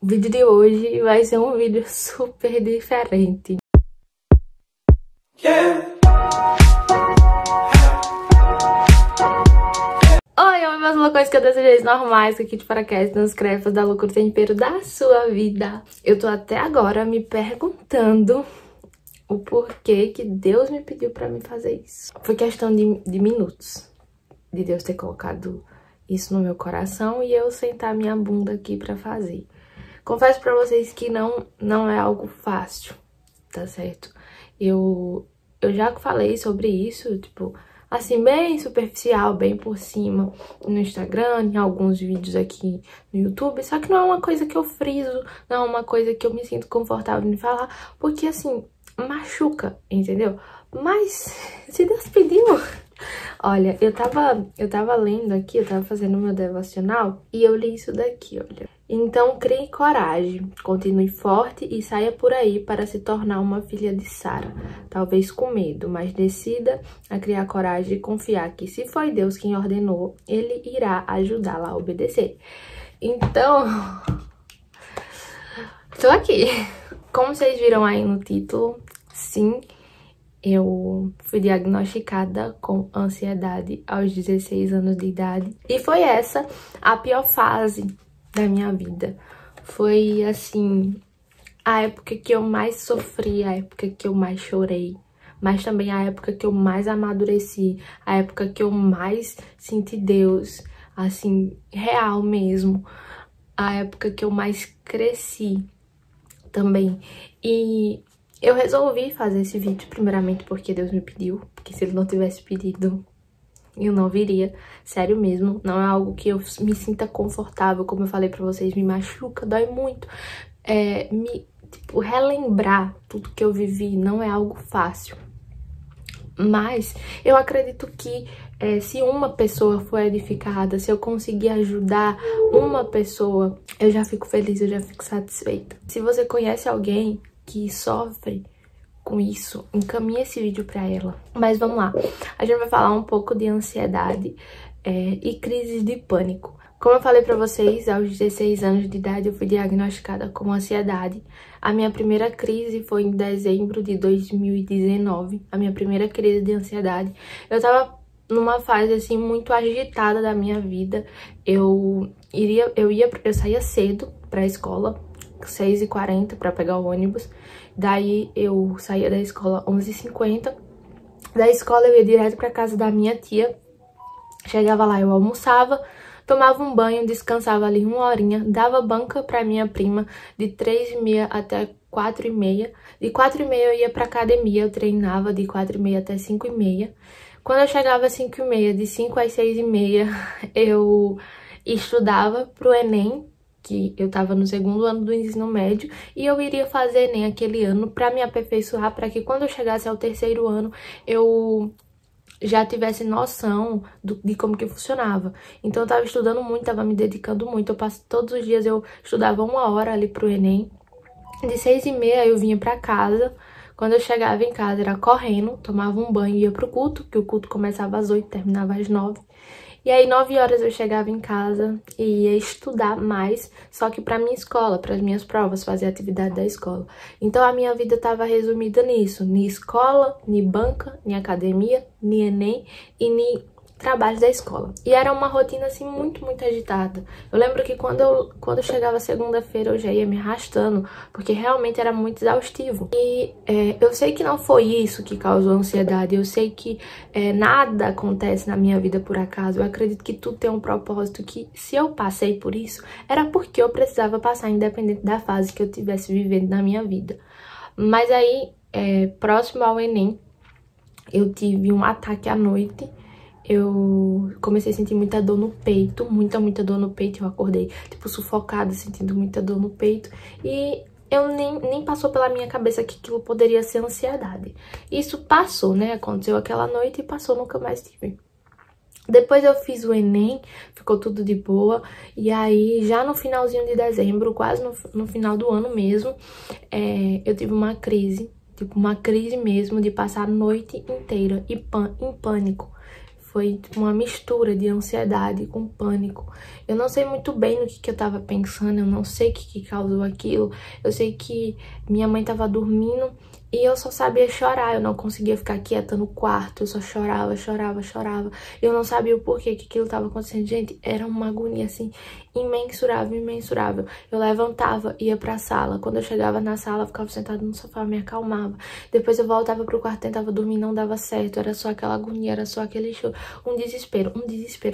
O vídeo de hoje vai ser um vídeo super diferente. Oi, meus loucões que eu desejei normais, aqui de paraquedas, nos crefas da loucura tempero da sua vida. Eu tô até agora me perguntando o porquê que Deus me pediu pra me fazer isso. Foi questão de minutos, de Deus ter colocado isso no meu coração e eu sentar minha bunda aqui pra fazer. Confesso pra vocês que não é algo fácil, tá certo? Eu já falei sobre isso, tipo, assim, bem superficial, bem por cima, no Instagram, em alguns vídeos aqui no YouTube, só que não é uma coisa que eu friso, não é uma coisa que eu me sinto confortável em falar, porque, assim, machuca, entendeu? Mas, se Deus pediu... Olha, eu tava lendo aqui, eu tava fazendo meu devocional e eu li isso daqui, olha. Então, crie coragem, continue forte e saia por aí para se tornar uma filha de Sara. Talvez com medo, mas decida a criar coragem e confiar que se foi Deus quem ordenou, Ele irá ajudá-la a obedecer. Então, tô aqui. Como vocês viram aí no título, sim, eu fui diagnosticada com ansiedade aos 16 anos de idade. E foi essa a pior fase da minha vida. Foi, assim, a época que eu mais sofri, a época que eu mais chorei. Mas também a época que eu mais amadureci, a época que eu mais senti Deus, assim, real mesmo. A época que eu mais cresci também. E eu resolvi fazer esse vídeo primeiramente porque Deus me pediu, porque se Ele não tivesse pedido, eu não viria. Sério mesmo, não é algo que eu me sinta confortável, como eu falei pra vocês, me machuca, dói muito. Tipo, relembrar tudo que eu vivi não é algo fácil. Mas eu acredito que se uma pessoa for edificada, se eu conseguir ajudar uma pessoa, eu já fico feliz, eu já fico satisfeita. Se você conhece alguém que sofre com isso, encaminhe esse vídeo pra ela. Mas vamos lá, a gente vai falar um pouco de ansiedade e crises de pânico. Como eu falei pra vocês, aos 16 anos de idade eu fui diagnosticada com ansiedade. A minha primeira crise foi em dezembro de 2019, a minha primeira crise de ansiedade. Eu tava numa fase, assim, muito agitada da minha vida. Eu saía cedo pra escola, 6h40 pra pegar o ônibus. Daí eu saía da escola 11h50. Da escola eu ia direto pra casa da minha tia. Chegava lá, eu almoçava, tomava um banho, descansava ali 1 horinha, dava banca pra minha prima de 3h30 até 4h30. De 4h30 eu ia pra academia, eu treinava de 4h30 até 5h30. Quando eu chegava às 5h30, de 5 às 6h30, eu estudava pro Enem, que eu tava no 2º ano do ensino médio, e eu iria fazer Enem aquele ano pra me aperfeiçoar, pra que quando eu chegasse ao 3º ano, eu já tivesse noção de como que funcionava. Então eu tava estudando muito, tava me dedicando muito. Todos os dias eu estudava 1 hora ali pro Enem. De 6h30 eu vinha pra casa. Quando eu chegava em casa era correndo, tomava um banho e ia pro culto, que o culto começava às 8h, terminava às 9h. E aí 9h eu chegava em casa e ia estudar mais, só que pra minha escola, pras minhas provas, fazer atividade da escola. Então a minha vida tava resumida nisso, ni escola, ni banca, ni academia, ni Enem e ni trabalho da escola. E era uma rotina, assim, muito, muito agitada. Eu lembro que quando eu chegava segunda-feira eu já ia me arrastando, porque realmente era muito exaustivo. E eu sei que não foi isso que causou ansiedade, eu sei que nada acontece na minha vida por acaso. Eu acredito que tudo tem um propósito, que se eu passei por isso, era porque eu precisava passar, independente da fase que eu estivesse vivendo na minha vida. Mas aí, próximo ao Enem, eu tive um ataque à noite. Eu comecei a sentir muita dor no peito, muita dor no peito. Eu acordei, tipo, sufocada, sentindo muita dor no peito. E eu nem passou pela minha cabeça que aquilo poderia ser ansiedade. Isso passou, né? Aconteceu aquela noite e passou, nunca mais tive. Depois eu fiz o Enem, ficou tudo de boa. E aí, já no finalzinho de dezembro, quase no final do ano mesmo, eu tive uma crise. Tipo, uma crise mesmo de passar a noite inteira em pânico. Foi tipo uma mistura de ansiedade com pânico. Eu não sei muito bem no que eu tava pensando, eu não sei o que causou aquilo. Eu sei que minha mãe tava dormindo e eu só sabia chorar, eu não conseguia ficar quieta no quarto, eu só chorava, chorava, chorava. Eu não sabia o porquê que aquilo tava acontecendo. Gente, era uma agonia assim, imensurável, imensurável. Eu levantava, ia pra sala. Quando eu chegava na sala, eu ficava sentada no sofá, me acalmava. Depois eu voltava pro quarto, tentava dormir, não dava certo. Era só aquela agonia, era só aquele choro. Um desespero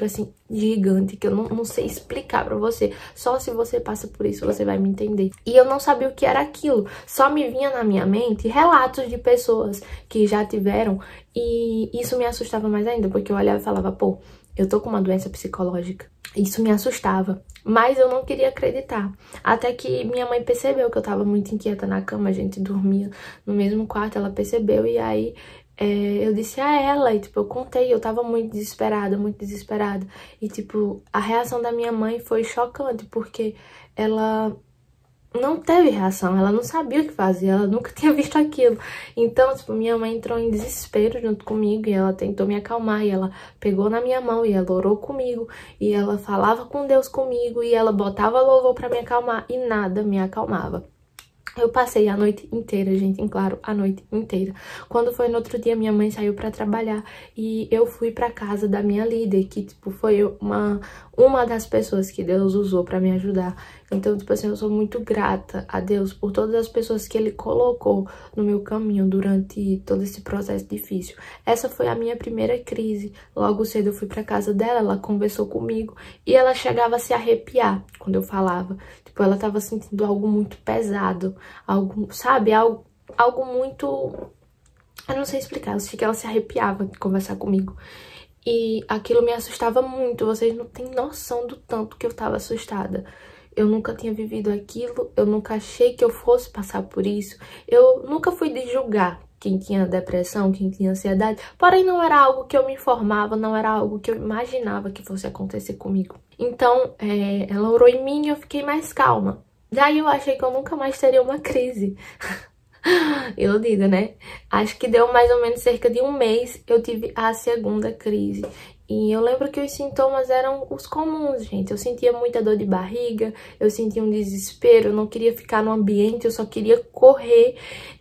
assim, gigante, que eu não sei explicar pra você. Só se você passa por isso, você vai me entender. E eu não sabia o que era aquilo. Só me vinha na minha mente relatos de pessoas que já tiveram. E isso me assustava mais ainda, porque eu olhava e falava, pô, eu tô com uma doença psicológica. Isso me assustava, mas eu não queria acreditar. Até que minha mãe percebeu que eu tava muito inquieta na cama, a gente dormia no mesmo quarto, ela percebeu e aí eu disse a ela, e tipo, eu contei, eu tava muito desesperada, muito desesperada. E tipo, a reação da minha mãe foi chocante, porque ela não teve reação, ela não sabia o que fazer, ela nunca tinha visto aquilo. Então, tipo, minha mãe entrou em desespero junto comigo e ela tentou me acalmar e ela pegou na minha mão e ela orou comigo e ela falava com Deus comigo e ela botava louvor pra me acalmar e nada me acalmava. Eu passei a noite inteira, gente, em claro, a noite inteira. Quando foi no outro dia, minha mãe saiu pra trabalhar e eu fui pra casa da minha líder, que, tipo, foi uma das pessoas que Deus usou pra me ajudar. Então, tipo assim, eu sou muito grata a Deus por todas as pessoas que Ele colocou no meu caminho durante todo esse processo difícil. Essa foi a minha primeira crise. Logo cedo eu fui pra casa dela, ela conversou comigo e ela chegava a se arrepiar quando eu falava. Tipo, ela tava sentindo algo muito pesado, algo, sabe, algo muito... Eu não sei explicar, eu sei que ela se arrepiava de conversar comigo. E aquilo me assustava muito, vocês não têm noção do tanto que eu tava assustada. Eu nunca tinha vivido aquilo, eu nunca achei que eu fosse passar por isso. Eu nunca fui de julgar quem tinha depressão, quem tinha ansiedade. Porém, não era algo que eu me informava, não era algo que eu imaginava que fosse acontecer comigo. Então, ela orou em mim e eu fiquei mais calma. Daí eu achei que eu nunca mais teria uma crise. Iludida, né? Acho que deu mais ou menos cerca de um mês eu tive a segunda crise. E eu lembro que os sintomas eram os comuns, gente. Eu sentia muita dor de barriga, eu sentia um desespero, eu não queria ficar no ambiente, eu só queria correr.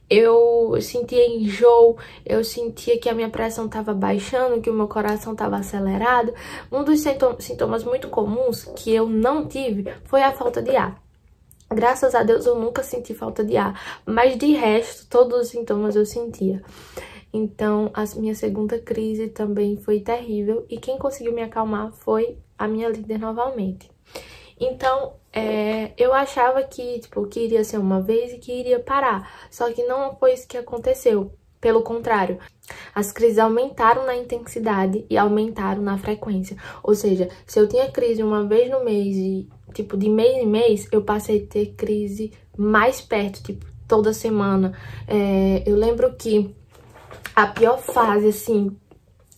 Eu sentia enjoo, eu sentia que a minha pressão estava baixando, que o meu coração estava acelerado. Um dos sintomas muito comuns que eu não tive foi a falta de ar. Graças a Deus eu nunca senti falta de ar, mas de resto todos os sintomas eu sentia. Então a minha segunda crise também foi terrível e quem conseguiu me acalmar foi a minha líder novamente. Então eu achava que, tipo, que iria ser uma vez e que iria parar, só que não foi isso que aconteceu. Pelo contrário, as crises aumentaram na intensidade e aumentaram na frequência. Ou seja, se eu tinha crise uma vez no mês e, tipo, de mês em mês, eu passei a ter crise mais perto, tipo, toda semana. Eu lembro que a pior fase, assim,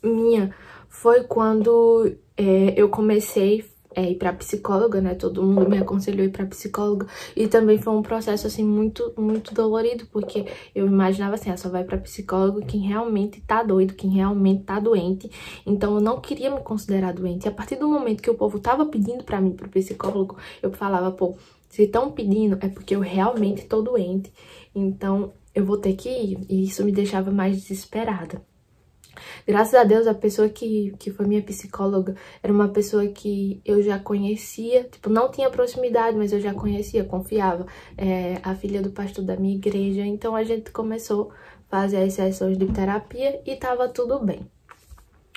minha, foi quando eu comecei ir pra psicóloga, né? Todo mundo me aconselhou ir pra psicóloga. E também foi um processo, assim, muito, muito dolorido. Porque eu imaginava assim, só vai pra psicólogo quem realmente tá doido, quem realmente tá doente. Então eu não queria me considerar doente. E a partir do momento que o povo tava pedindo pra mim, pro psicólogo, eu falava, pô, se estão pedindo é porque eu realmente tô doente. Então eu vou ter que ir. E isso me deixava mais desesperada. Graças a Deus, a pessoa que foi minha psicóloga era uma pessoa que eu já conhecia, tipo, não tinha proximidade, mas eu já conhecia, confiava. A filha do pastor da minha igreja, então a gente começou a fazer as sessões de terapia e tava tudo bem.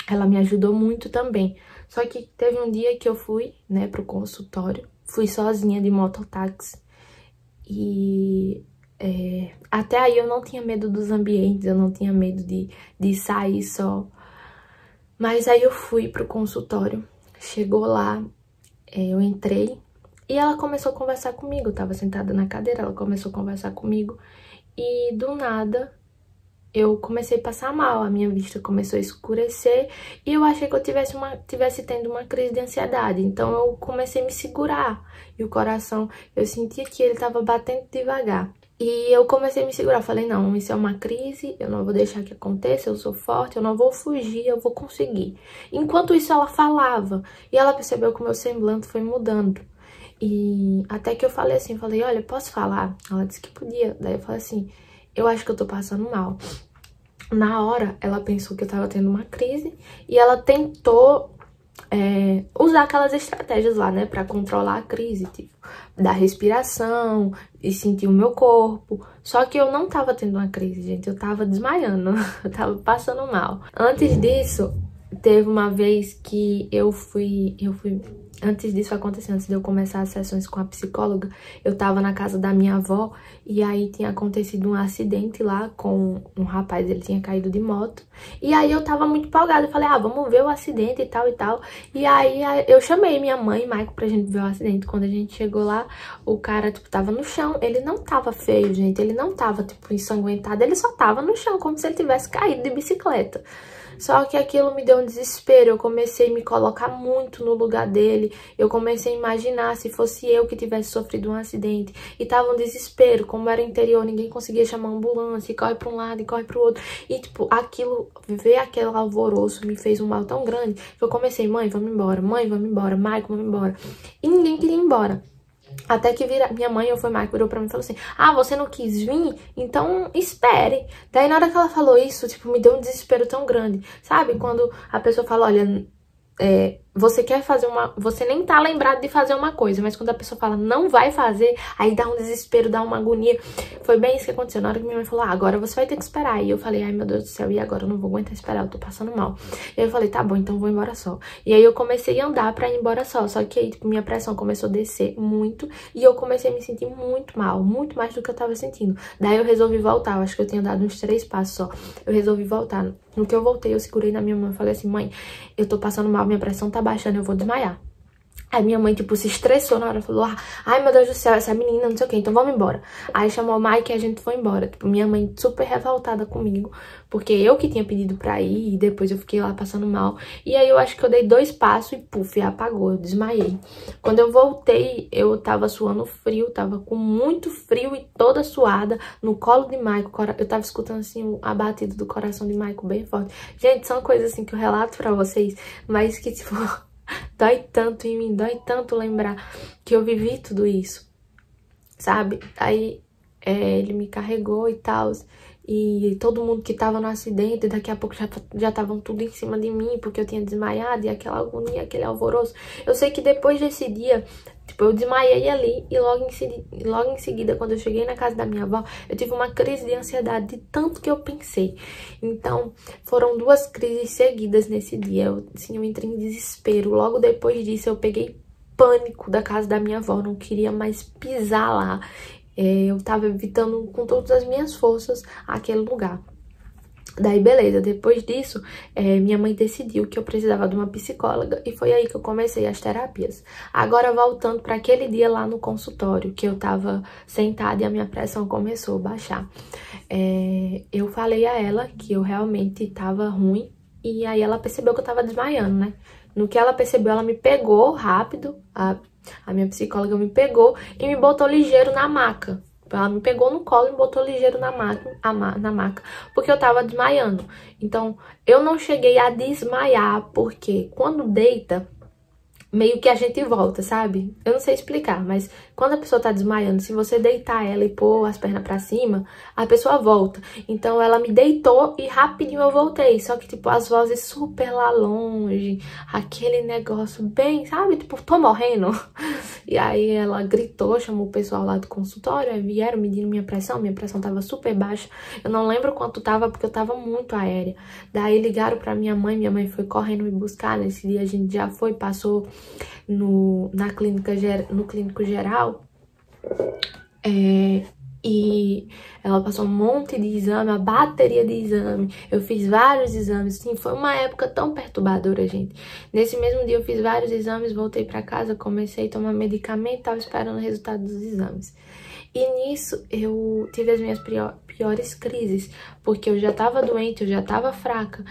Ela me ajudou muito também, só que teve um dia que eu fui, né, pro consultório, fui sozinha de mototáxi e... até aí eu não tinha medo dos ambientes, eu não tinha medo de sair só. Mas aí eu fui pro consultório, chegou lá, eu entrei e ela começou a conversar comigo. Eu tava sentada na cadeira, ela começou a conversar comigo e do nada eu comecei a passar mal, a minha vista começou a escurecer e eu achei que eu tivesse tendo uma crise de ansiedade. Então eu comecei a me segurar e o coração, eu sentia que ele tava batendo devagar. E eu comecei a me segurar, falei, não, isso é uma crise, eu não vou deixar que aconteça, eu sou forte, eu não vou fugir, eu vou conseguir. Enquanto isso ela falava, e ela percebeu que o meu semblante foi mudando. E até que eu falei assim, falei, olha, posso falar? Ela disse que podia. Daí eu falei assim, eu acho que eu tô passando mal. Na hora, ela pensou que eu tava tendo uma crise e ela tentou usar aquelas estratégias lá, né, pra controlar a crise, tipo, da respiração e sentir o meu corpo. Só que eu não tava tendo uma crise, gente, eu tava desmaiando, eu tava passando mal. Antes disso, teve uma vez que eu fui antes disso acontecer, antes de eu começar as sessões com a psicóloga, eu tava na casa da minha avó e aí tinha acontecido um acidente lá com um rapaz, ele tinha caído de moto. E aí eu tava muito empolgada, eu falei, ah, vamos ver o acidente e tal e tal. E aí eu chamei minha mãe e Maico pra gente ver o acidente. Quando a gente chegou lá, o cara, tipo, tava no chão. Ele não tava feio, gente, ele não tava, tipo, ensanguentado, ele só tava no chão, como se ele tivesse caído de bicicleta. Só que aquilo me deu um desespero, eu comecei a me colocar muito no lugar dele, eu comecei a imaginar se fosse eu que tivesse sofrido um acidente. E tava um desespero, como era interior, ninguém conseguia chamar uma ambulância, e corre pra um lado e corre pro outro. E tipo, aquilo, ver aquele alvoroço me fez um mal tão grande, que eu comecei, mãe, vamos embora, Maico, vamos embora. E ninguém queria ir embora. Até que minha mãe, ou foi Maico, virou pra mim e falou assim, ah, você não quis vir? Então espere. Daí na hora que ela falou isso, tipo, me deu um desespero tão grande. Sabe, quando a pessoa fala, olha, você quer fazer você nem tá lembrado de fazer uma coisa, mas quando a pessoa fala não vai fazer, aí dá um desespero, dá uma agonia. Foi bem isso que aconteceu. Na hora que minha mãe falou, ah, agora você vai ter que esperar. E eu falei, ai meu Deus do céu, e agora? Eu não vou aguentar esperar, eu tô passando mal. E aí eu falei, tá bom, então vou embora só. E aí eu comecei a andar pra ir embora só. Só que aí, tipo, minha pressão começou a descer muito e eu comecei a me sentir muito mal, muito mais do que eu tava sentindo. Daí eu resolvi voltar, eu acho que eu tinha dado uns 3 passos só. Eu resolvi voltar. No que eu voltei, eu segurei na minha mão e falei assim, mãe, eu tô passando mal, minha pressão tá baixando, eu vou desmaiar. Aí minha mãe, tipo, se estressou na hora, falou, ai meu Deus do céu, essa menina, não sei o que, então vamos embora. Aí chamou o Mike e a gente foi embora. Tipo, minha mãe super revoltada comigo, porque eu que tinha pedido pra ir, e depois eu fiquei lá passando mal. E aí eu acho que eu dei 2 passos e puf, apagou, eu desmaiei. Quando eu voltei, eu tava suando frio, tava com muito frio e toda suada, no colo de Mike. Eu tava escutando, assim, a batida do coração de Mike bem forte. Gente, são coisas, assim, que eu relato pra vocês, mas que, tipo... dói tanto em mim, dói tanto lembrar que eu vivi tudo isso, sabe? Aí ele me carregou e tal, e todo mundo que tava no acidente, daqui a pouco já estavam tudo em cima de mim, porque eu tinha desmaiado, e aquela agonia, aquele alvoroço. Eu sei que depois desse dia, tipo, eu desmaiei ali, e logo em seguida, quando eu cheguei na casa da minha avó, eu tive uma crise de ansiedade de tanto que eu pensei. Então, foram 2 crises seguidas nesse dia. Eu entrei em desespero. Logo depois disso, eu peguei pânico da casa da minha avó, não queria mais pisar lá. Eu tava evitando com todas as minhas forças aquele lugar. Daí, beleza, depois disso, minha mãe decidiu que eu precisava de uma psicóloga e foi aí que eu comecei as terapias. Agora, voltando para aquele dia lá no consultório, que eu tava sentada e a minha pressão começou a baixar. Eu falei a ela que eu realmente tava ruim e aí ela percebeu que eu tava desmaiando, né? No que ela percebeu, ela me pegou rápido, a minha psicóloga me pegou e me botou ligeiro na maca. Ela me pegou no colo e me botou ligeiro na maca, porque eu tava desmaiando. Então, eu não cheguei a desmaiar, porque quando deita, meio que a gente volta, sabe? Eu não sei explicar, mas quando a pessoa tá desmaiando, se você deitar ela e pôr as pernas pra cima, a pessoa volta. Então ela me deitou e rapidinho eu voltei. Só que, tipo, as vozes super lá longe, aquele negócio bem, sabe? Tipo, tô morrendo. E aí ela gritou, chamou o pessoal lá do consultório, aí vieram medindo minha pressão tava super baixa. Eu não lembro quanto tava, porque eu tava muito aérea. Daí ligaram pra minha mãe foi correndo me buscar. Nesse dia a gente já foi, passou no clínico geral, e ela passou um monte de exame, uma bateria de exame. Eu fiz vários exames, sim, foi uma época tão perturbadora, gente. Nesse mesmo dia eu fiz vários exames, voltei pra casa, comecei a tomar medicamento, tava esperando o resultado dos exames. E nisso eu tive as minhas piores crises, porque eu já tava doente, eu já tava fraca.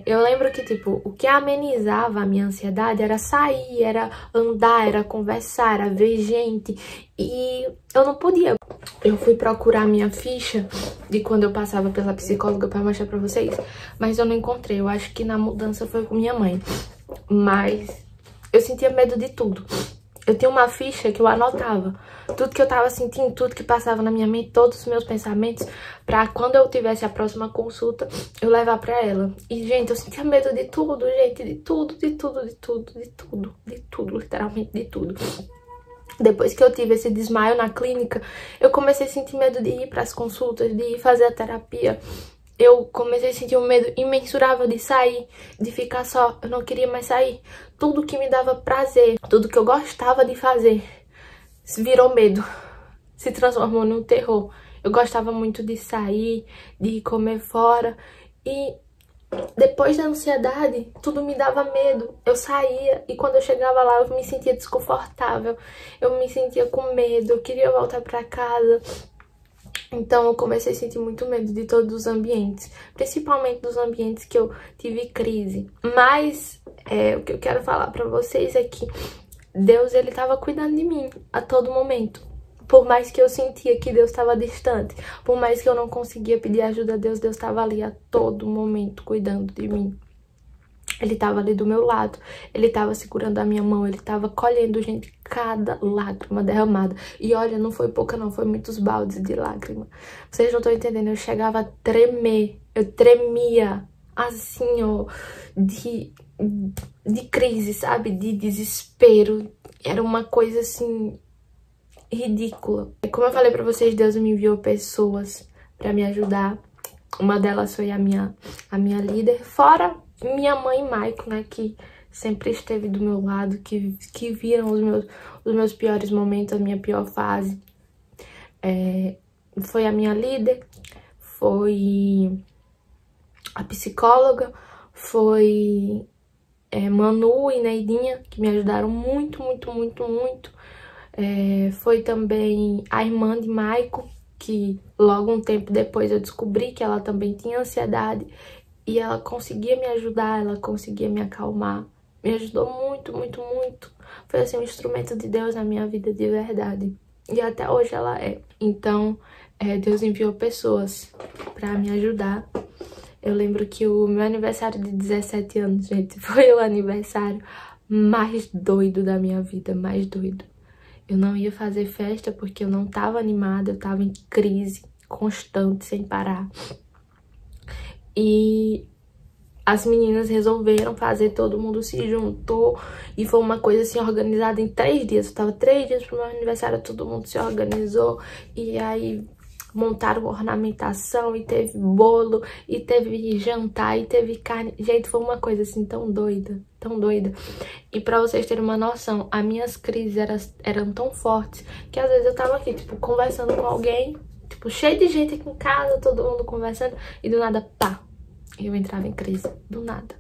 Eu lembro que, tipo, o que amenizava a minha ansiedade era sair, era andar, era conversar, era ver gente. e eu não podia. Eu fui procurar minha ficha de quando eu passava pela psicóloga pra mostrar pra vocês, mas eu não encontrei. Eu acho que na mudança foi com minha mãe, mas eu sentia medo de tudo. Eu tinha uma ficha que eu anotava tudo que eu tava sentindo, tudo que passava na minha mente, todos os meus pensamentos, pra quando eu tivesse a próxima consulta, eu levar pra ela. E, gente, eu sentia medo de tudo, gente, de tudo, de tudo, de tudo, de tudo, de tudo, literalmente de tudo. Depois que eu tive esse desmaio na clínica, eu comecei a sentir medo de ir pras consultas, de ir fazer a terapia. Eu comecei a sentir um medo imensurável de sair, de ficar só. Eu não queria mais sair. Tudo que me dava prazer, tudo que eu gostava de fazer, virou medo. Se transformou num terror. Eu gostava muito de sair, de comer fora. E depois da ansiedade, tudo me dava medo. Eu saía e quando eu chegava lá, eu me sentia desconfortável. Eu me sentia com medo, eu queria voltar pra casa. Então eu comecei a sentir muito medo de todos os ambientes, principalmente dos ambientes que eu tive crise. Mas o que eu quero falar pra vocês é que Deus, ele tava cuidando de mim a todo momento. Por mais que eu sentia que Deus estava distante, por mais que eu não conseguia pedir ajuda a Deus, Deus estava ali a todo momento cuidando de mim. Ele estava ali do meu lado, ele estava segurando a minha mão, ele estava colhendo, gente, cada lágrima derramada. E olha, não foi pouca não, foi muitos baldes de lágrima. Vocês não estão entendendo, eu chegava a tremer, eu tremia assim, ó, de crise, sabe? De desespero. Era uma coisa assim ridícula. Como eu falei pra vocês, Deus me enviou pessoas pra me ajudar. Uma delas foi a minha líder, fora minha mãe e Maico, né, que sempre esteve do meu lado, que viram os meus piores momentos, a minha pior fase. Foi a minha líder, foi a psicóloga, foi Manu e Neidinha, que me ajudaram muito, muito, muito, muito. Foi também a irmã de Maico, que logo um tempo depois eu descobri que ela também tinha ansiedade. E ela conseguia me ajudar, ela conseguia me acalmar. Me ajudou muito, muito, muito. Foi assim um instrumento de Deus na minha vida de verdade. E até hoje ela é. Então, Deus enviou pessoas pra me ajudar. Eu lembro que o meu aniversário de 17 anos, gente, foi o aniversário mais doido da minha vida, mais doido. Eu não ia fazer festa porque eu não tava animada, eu tava em crise constante, sem parar. E as meninas resolveram fazer, todo mundo se juntou e foi uma coisa assim organizada em 3 dias. Eu tava 3 dias pro meu aniversário, todo mundo se organizou e aí montaram ornamentação e teve bolo e teve jantar e teve carne. Gente, foi uma coisa assim tão doida, tão doida. E pra vocês terem uma noção, as minhas crises eram tão fortes que às vezes eu tava aqui, tipo, conversando com alguém, tipo, cheio de gente aqui em casa, todo mundo conversando, e do nada, pá, eu entrava em crise, do nada.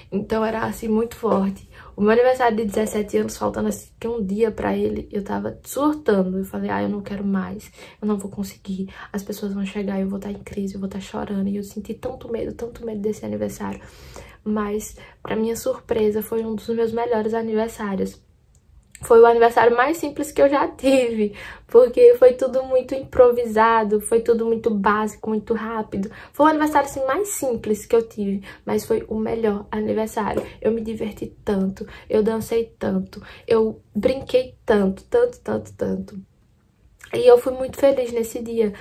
Então era assim, muito forte. O meu aniversário de 17 anos, faltando assim um dia pra ele, eu tava surtando. Eu falei, eu não quero mais, eu não vou conseguir. As pessoas vão chegar, eu vou estar em crise, eu vou estar chorando. E eu senti tanto medo desse aniversário. Mas, pra minha surpresa, foi um dos meus melhores aniversários. Foi o aniversário mais simples que eu já tive, porque foi tudo muito improvisado, foi tudo muito básico, muito rápido. Foi o aniversário assim, mais simples que eu tive, mas foi o melhor aniversário. Eu me diverti tanto, eu dancei tanto, eu brinquei tanto, tanto, tanto, tanto. E eu fui muito feliz nesse dia.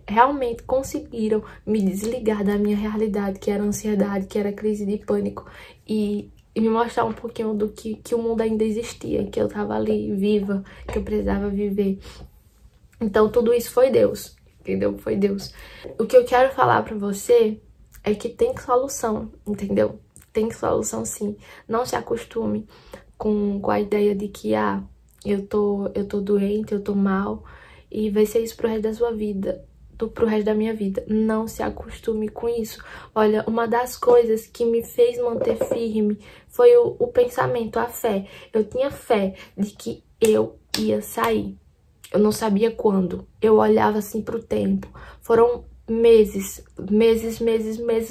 Realmente conseguiram me desligar da minha realidade, que era ansiedade, que era crise de pânico. E me mostrar um pouquinho do que o mundo ainda existia, que eu tava ali viva, que eu precisava viver. Então tudo isso foi Deus, entendeu? Foi Deus. O que eu quero falar pra você é que tem solução, entendeu? Tem solução sim. Não se acostume com a ideia de que, eu tô doente, eu tô mal, e vai ser isso pro resto da sua vida. Pro resto da minha vida. Não se acostume com isso. Olha, uma das coisas que me fez manter firme foi o pensamento, a fé. Eu tinha fé de que eu ia sair. Eu não sabia quando. Eu olhava assim pro tempo. Foram meses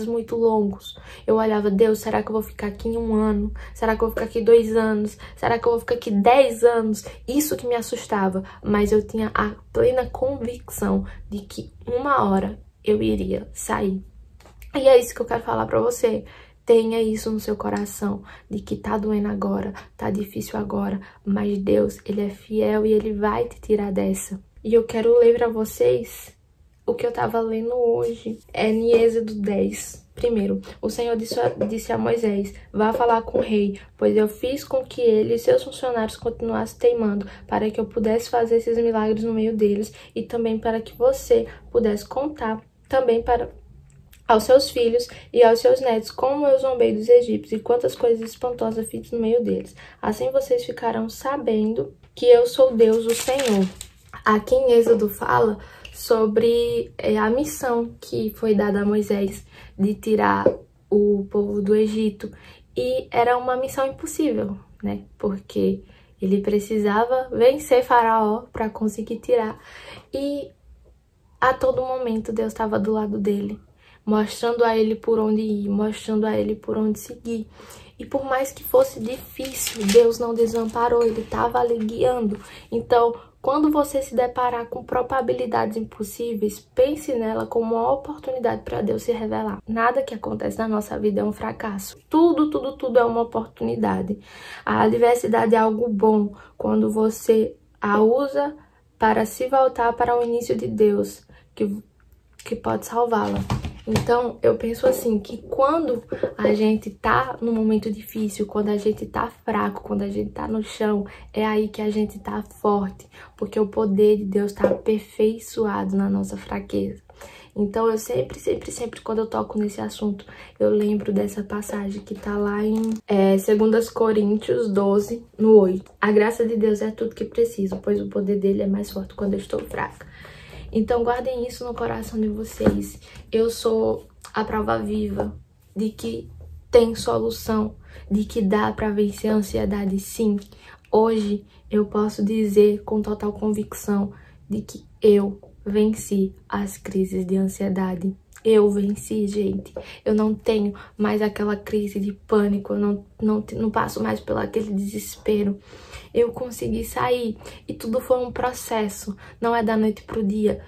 muito longos. Eu olhava, Deus, será que eu vou ficar aqui em 1 ano? Será que eu vou ficar aqui 2 anos? Será que eu vou ficar aqui 10 anos? Isso que me assustava, mas eu tinha a plena convicção de que uma hora eu iria sair. E é isso que eu quero falar pra você. Tenha isso no seu coração, de que tá doendo agora, tá difícil agora, mas Deus, Ele é fiel e Ele vai te tirar dessa. E eu quero ler pra vocês o que eu tava lendo hoje. É em Êxodo 10. Primeiro, o Senhor disse a Moisés, vá falar com o rei, pois eu fiz com que ele e seus funcionários continuassem teimando, para que eu pudesse fazer esses milagres no meio deles, e também para que você pudesse contar também aos seus filhos e aos seus netos como eu zombei dos egípcios e quantas coisas espantosas fiz no meio deles. Assim vocês ficarão sabendo que eu sou Deus, o Senhor. Aqui em Êxodo fala sobre a missão que foi dada a Moisés de tirar o povo do Egito. E era uma missão impossível, né? Porque ele precisava vencer Faraó para conseguir tirar. E a todo momento Deus estava do lado dele, mostrando a ele por onde ir, mostrando a ele por onde seguir. E por mais que fosse difícil, Deus não desamparou, Ele estava ali guiando. Então, quando você se deparar com probabilidades impossíveis, pense nela como uma oportunidade para Deus se revelar. Nada que acontece na nossa vida é um fracasso. Tudo é uma oportunidade. A adversidade é algo bom quando você a usa para se voltar para o início de Deus, que pode salvá-la. Então, eu penso assim, que quando a gente tá num momento difícil, quando a gente tá fraco, quando a gente tá no chão, é aí que a gente tá forte, porque o poder de Deus tá aperfeiçoado na nossa fraqueza. Então, eu sempre, quando eu toco nesse assunto, eu lembro dessa passagem que tá lá em 2 Coríntios 12, no 8. A graça de Deus é tudo que preciso, pois o poder dele é mais forte quando eu estou fraca. Então, guardem isso no coração de vocês. Eu sou a prova viva de que tem solução, de que dá para vencer a ansiedade, sim. Hoje, eu posso dizer com total convicção de que eu venci as crises de ansiedade. Eu venci, gente. Eu não tenho mais aquela crise de pânico, eu não passo mais pelo aquele desespero. Eu consegui sair e tudo foi um processo, não é da noite pro dia.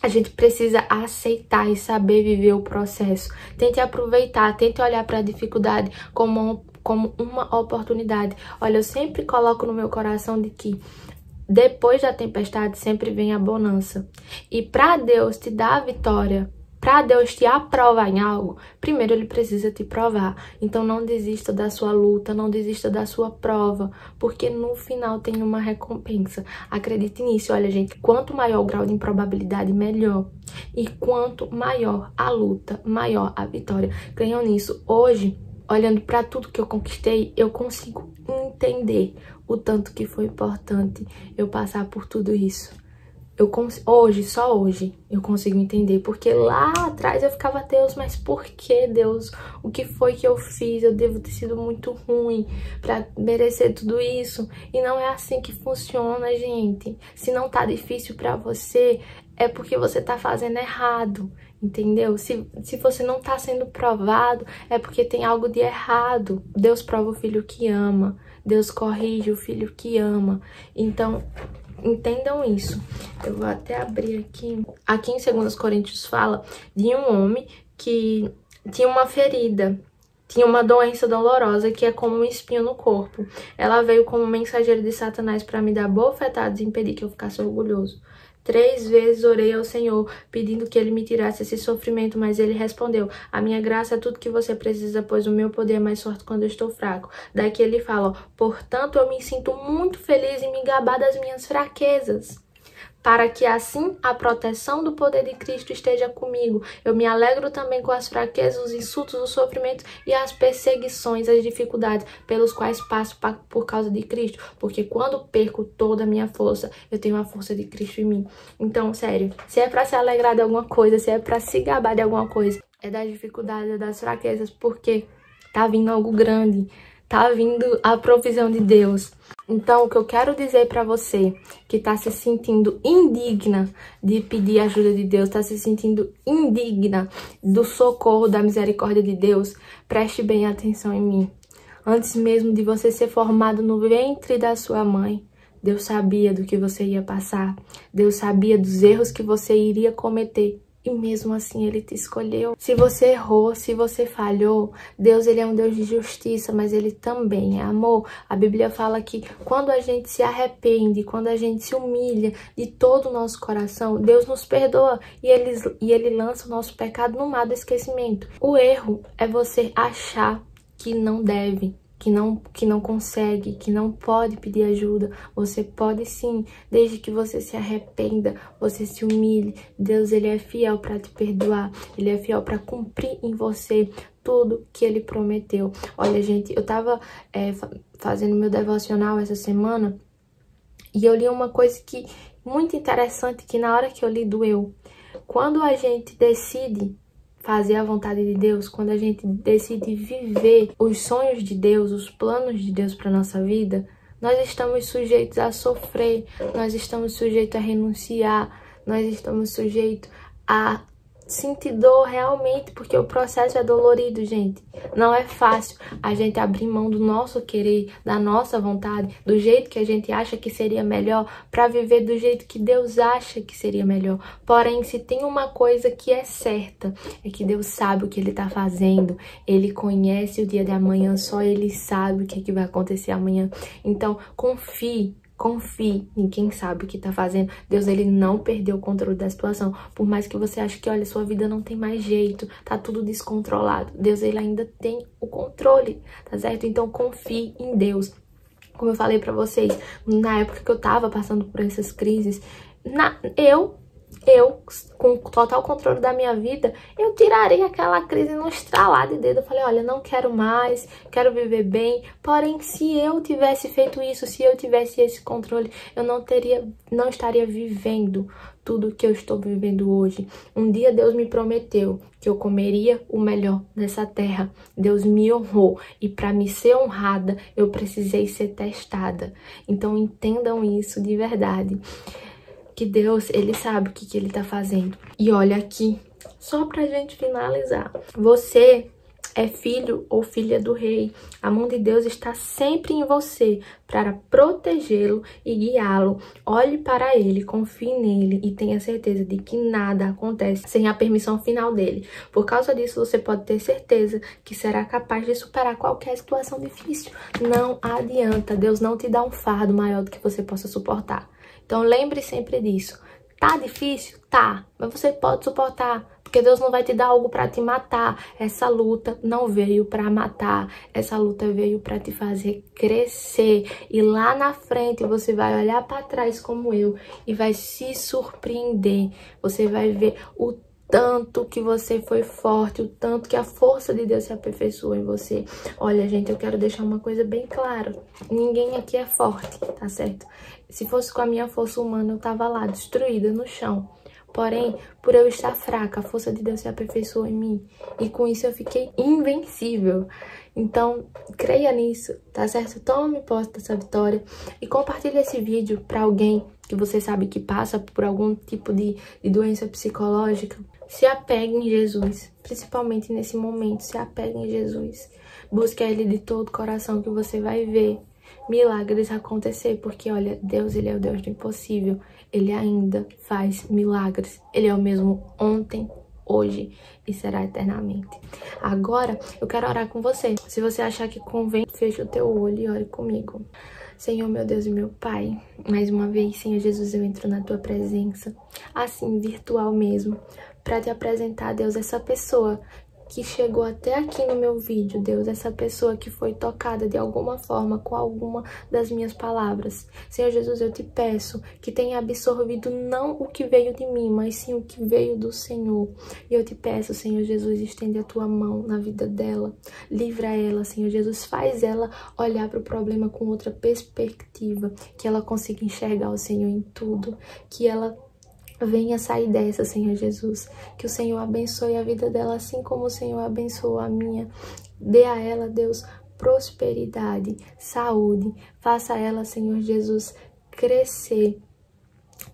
A gente precisa aceitar e saber viver o processo. Tente aproveitar, tente olhar para a dificuldade como uma oportunidade. Olha, eu sempre coloco no meu coração de que depois da tempestade sempre vem a bonança. E para Deus te dar a vitória, para Deus te aprovar em algo, primeiro Ele precisa te provar. Então não desista da sua luta, não desista da sua prova, porque no final tem uma recompensa. Acredite nisso. Olha, gente, quanto maior o grau de improbabilidade, melhor. E quanto maior a luta, maior a vitória. Creiam nisso. Hoje, olhando para tudo que eu conquistei, eu consigo entender o tanto que foi importante eu passar por tudo isso. Só hoje, eu consigo entender, porque lá atrás eu ficava, Deus, mas por que, Deus? O que foi que eu fiz? Eu devo ter sido muito ruim pra merecer tudo isso. E não é assim que funciona, gente. Se não tá difícil pra você, é porque você tá fazendo errado, entendeu? Se você não tá sendo provado, é porque tem algo de errado. Deus prova o filho que ama, Deus corrige o filho que ama. Então, entendam isso. Eu vou até abrir aqui. Aqui em 2 Coríntios fala de um homem que tinha uma ferida, tinha uma doença dolorosa que é como um espinho no corpo. Ela veio como mensageiro de Satanás para me dar bofetadas e impedir que eu ficasse orgulhoso. 3 vezes orei ao Senhor, pedindo que Ele me tirasse esse sofrimento, mas Ele respondeu, a minha graça é tudo que você precisa, pois o meu poder é mais forte quando eu estou fraco. Daqui ele fala, portanto eu me sinto muito feliz em me gabar das minhas fraquezas, para que assim a proteção do poder de Cristo esteja comigo. Eu me alegro também com as fraquezas, os insultos, os sofrimentos e as perseguições, as dificuldades pelos quais passo por causa de Cristo. Porque quando perco toda a minha força, eu tenho a força de Cristo em mim. Então, sério, se é para se alegrar de alguma coisa, se é para se gabar de alguma coisa, é das dificuldades, é das fraquezas, porque tá vindo algo grande. tá vindo a provisão de Deus. Então, o que eu quero dizer pra você que tá se sentindo indigna de pedir ajuda de Deus, tá se sentindo indigna do socorro, da misericórdia de Deus, preste bem atenção em mim. Antes mesmo de você ser formado no ventre da sua mãe, Deus sabia do que você ia passar. Deus sabia dos erros que você iria cometer. E mesmo assim Ele te escolheu. Se você errou, se você falhou, Deus ele é um Deus de justiça, mas Ele também é amor. A Bíblia fala que quando a gente se arrepende, quando a gente se humilha de todo o nosso coração, Deus nos perdoa e Ele lança o nosso pecado no mar do esquecimento. O erro é você achar que não deve, que não consegue, que não pode pedir ajuda. Você pode sim, desde que você se arrependa, você se humilhe. Deus ele é fiel para te perdoar, Ele é fiel para cumprir em você tudo que Ele prometeu. Olha, gente, eu tava fazendo meu devocional essa semana e eu li uma coisa que muito interessante, que na hora que eu li doeu. Quando a gente decide fazer a vontade de Deus, quando a gente decide viver os sonhos de Deus, os planos de Deus para nossa vida, nós estamos sujeitos a sofrer, nós estamos sujeitos a renunciar, nós estamos sujeitos a sentir dor realmente, porque o processo é dolorido, gente. Não é fácil a gente abrir mão do nosso querer, da nossa vontade, do jeito que a gente acha que seria melhor, para viver do jeito que Deus acha que seria melhor. Porém, se tem uma coisa que é certa, é que Deus sabe o que Ele está fazendo. Ele conhece o dia de amanhã, só Ele sabe o que vai acontecer amanhã. Então, confie em quem sabe o que tá fazendo. Deus, ele não perdeu o controle da situação. Por mais que você ache que, olha, sua vida não tem mais jeito, tá tudo descontrolado. Deus, ele ainda tem o controle, tá certo? Então, confie em Deus. Como eu falei pra vocês, na época que eu tava passando por essas crises, eu, com total controle da minha vida, eu tiraria aquela crise no estralar de dedo. Eu falei, olha, não quero mais, quero viver bem. Porém, se eu tivesse feito isso, se eu tivesse esse controle, eu não estaria vivendo tudo que eu estou vivendo hoje. Um dia Deus me prometeu que eu comeria o melhor dessa terra. Deus me honrou e para me ser honrada, eu precisei ser testada. Então entendam isso de verdade. Que Deus, ele sabe o que ele tá fazendo. E olha aqui, só pra gente finalizar. Você é filho ou filha do rei. A mão de Deus está sempre em você para protegê-lo e guiá-lo. Olhe para ele, confie nele e tenha certeza de que nada acontece sem a permissão final dele. Por causa disso, você pode ter certeza que será capaz de superar qualquer situação difícil. Não adianta, Deus não te dá um fardo maior do que você possa suportar. Então lembre sempre disso. Tá difícil? Tá. Mas você pode suportar. Porque Deus não vai te dar algo para te matar. Essa luta não veio para matar. Essa luta veio para te fazer crescer. E lá na frente você vai olhar para trás como eu e vai se surpreender. Você vai ver o tanto que você foi forte, o tanto que a força de Deus se aperfeiçoou em você. Olha, gente, eu quero deixar uma coisa bem clara. Ninguém aqui é forte, tá certo? Se fosse com a minha força humana, eu tava lá, destruída no chão. Porém, por eu estar fraca, a força de Deus se aperfeiçoou em mim. E com isso eu fiquei invencível. Então, creia nisso, tá certo? Tome posse dessa vitória e compartilhe esse vídeo para alguém que você sabe que passa por algum tipo de doença psicológica. Se apegue em Jesus, principalmente nesse momento, se apegue em Jesus. Busque Ele de todo o coração que você vai ver milagres acontecer, porque olha, Deus, ele é o Deus do impossível. Ele ainda faz milagres. Ele é o mesmo ontem, hoje e será eternamente. Agora, eu quero orar com você. Se você achar que convém, feche o teu olho e ore comigo. Senhor, meu Deus e meu Pai, mais uma vez, Senhor Jesus, eu entro na Tua presença, assim, virtual mesmo, para Te apresentar, Deus, essa pessoa que chegou até aqui no meu vídeo, Deus, essa pessoa que foi tocada de alguma forma com alguma das minhas palavras. Senhor Jesus, eu te peço que tenha absorvido não o que veio de mim, mas sim o que veio do Senhor. E eu te peço, Senhor Jesus, estende a tua mão na vida dela, livra ela, Senhor Jesus, faz ela olhar para o problema com outra perspectiva, que ela consiga enxergar o Senhor em tudo, que ela venha sair dessa, Senhor Jesus. Que o Senhor abençoe a vida dela, assim como o Senhor abençoou a minha. Dê a ela, Deus, prosperidade, saúde. Faça ela, Senhor Jesus, crescer,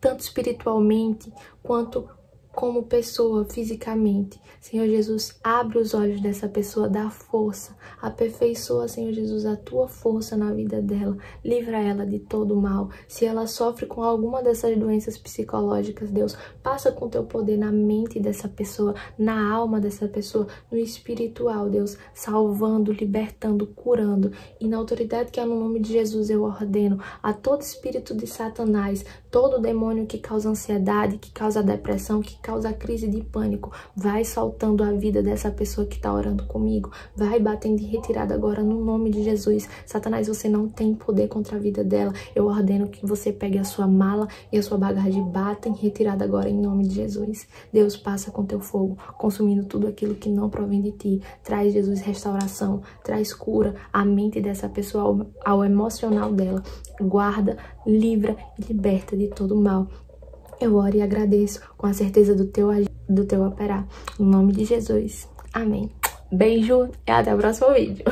tanto espiritualmente quanto como pessoa, fisicamente. Senhor Jesus, abre os olhos dessa pessoa, dá força, aperfeiçoa, Senhor Jesus, a tua força na vida dela, livra ela de todo mal. Se ela sofre com alguma dessas doenças psicológicas, Deus, passa com teu poder na mente dessa pessoa, na alma dessa pessoa, no espiritual, Deus, salvando, libertando, curando. E na autoridade que é no nome de Jesus, eu ordeno a todo espírito de Satanás, todo demônio que causa ansiedade, que causa depressão, que causa crise de pânico, vai soltando a vida dessa pessoa que está orando comigo, vai batendo em retirada agora no nome de Jesus. Satanás, você não tem poder contra a vida dela. Eu ordeno que você pegue a sua mala e a sua bagagem, bata em retirada agora em nome de Jesus. Deus, passa com teu fogo, consumindo tudo aquilo que não provém de ti. Traz, Jesus, restauração, traz cura à mente dessa pessoa, ao emocional dela. Guarda, livra e liberta de todo mal. Eu oro e agradeço com a certeza do teu operar. No nome de Jesus. Amém. Beijo e até o próximo vídeo.